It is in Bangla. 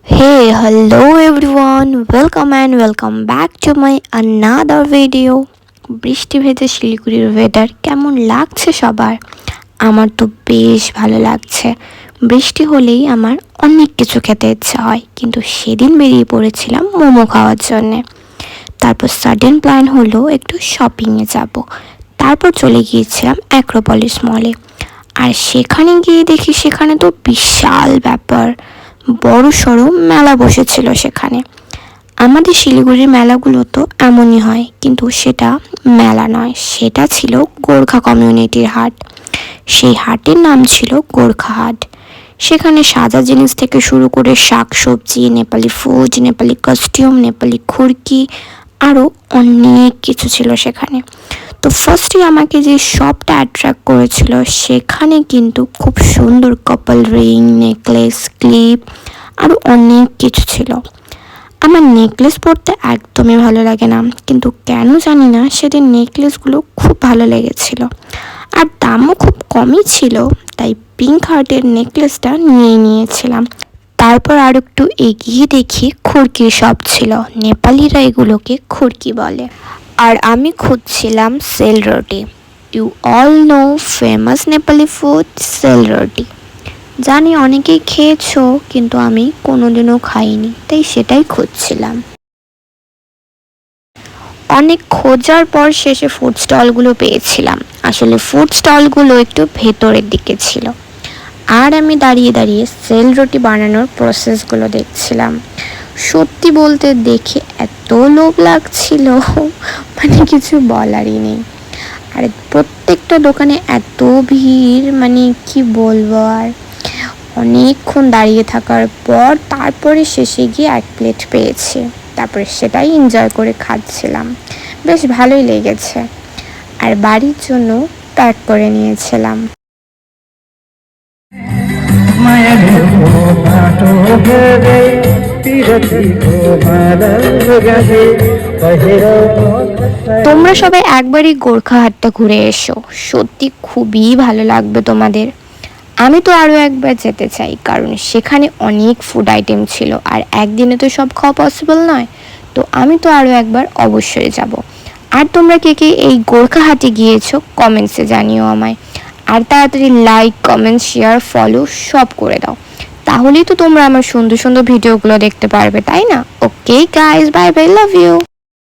Hey, hello everyone. Welcome back to my another video. বৃষ্টি ভেজে শিলিগুড়ির ওয়েদার কেমন লাগছে সবার? আমার তো বেশ ভালো লাগছে। বৃষ্টি হলেই আমার অনেক কিছু খেতে ইচ্ছা হয়, কিন্তু সেদিন বেরিয়ে পড়েছিলাম মোমো খাওয়ার জন্যে। তারপর সাডেন প্ল্যান হলো একটু শপিংয়ে যাব। তারপর চলে গিয়েছিলাম অ্যাক্রোপলিস মলে। আর সেখানে গিয়ে দেখি সেখানে তো বিশাল ব্যাপার, বড় সড়ো মেলা বসেছিল সেখানে। আমাদের শিলিগুড়ির মেলাগুলো তো এমনই হয়, কিন্তু সেটা মেলা নয়, সেটা ছিল গোর্খা কমিউনিটির হাট। সেই হাটের নাম ছিল গোর্খা হাট। সেখানে সাজা জিনিস থেকে শুরু করে শাক সবজি, নেপালি ফুড, নেপালি কস্টিউম, নেপালি খুরকি, আরও অনেক কিছু ছিল সেখানে। তো ফার্স্টে আমাকে যে শপটা অ্যাট্রাক্ট করেছিল, সেখানে কিন্তু খুব সুন্দর কাপল রিং, নেকলেস, ক্লিপ আরও অনেক কিছু ছিল। আমার নেকলেস পরতে একদমই ভালো লাগে না, কিন্তু কেন জানি না সেদিন নেকলেসগুলো খুব ভালো লেগেছিল, আর দামও খুব কমই ছিল, তাই পিঙ্ক হার্টের নেকলেসটা নিয়েছিলাম। তারপর আর একটু এগিয়ে দেখি খুরকির শপ ছিল। নেপালিরা এগুলোকে খুরকি বলে। আর আমি খুঁজছিলাম sel roti. You all know famous Nepali food sel roti. জানি অনেকেই খেয়েছো, কিন্তু আমি কোনোদিনও খাইনি, তাই সেটাই খুঁজছিলাম। অনেক খোঁজার পর শেষে ফুড স্টলগুলো পেয়েছিলাম। আসলে ফুড স্টলগুলো একটু ভেতরের দিকে ছিল, আর আমি দাঁড়িয়ে দাঁড়িয়ে সেল রুটি বানানোর প্রসেসগুলো দেখছিলাম। সত্যি বলতে দেখে এত লোভ লাগছিল, মানে কিছু বলারই নেই। আর প্রত্যেকটা দোকানে এত ভিড়, মানে কি বলবো আর। অনেকক্ষণ দাঁড়িয়ে থাকার পর তারপরে শেষে গিয়ে এক প্লেট পেয়েছি। তারপরে সেটাই এনজয় করে খাচ্ছিলাম, বেশ ভালোই লেগেছে। আর বাড়ির জন্য প্যাক করে নিয়েছিলাম। তোমরা সবাই একবারই গোর্খা হাটটা ঘুরে এসো, সত্যি খুবই ভালো লাগবে তোমাদের। আমি তো আরও একবার যেতে চাই, কারণ সেখানে অনেক ফুড আইটেম ছিল, আর একদিনে তো সব খাওয়া পসিবল নয়। তো আমি তো আরও একবার অবশ্যই যাব। আর তোমরা কে কে এই গোর্খা হাটে গিয়েছো কমেন্টসে জানিও আমায়। আর তাড়াতাড়ি লাইক, কমেন্ট, শেয়ার, ফলো সব করে দাও, তাহলেই তো তোমরা আমার সুন্দর সুন্দর ভিডিওগুলো দেখতে পারবে, তাই না? Okay guys, bye bye, love you.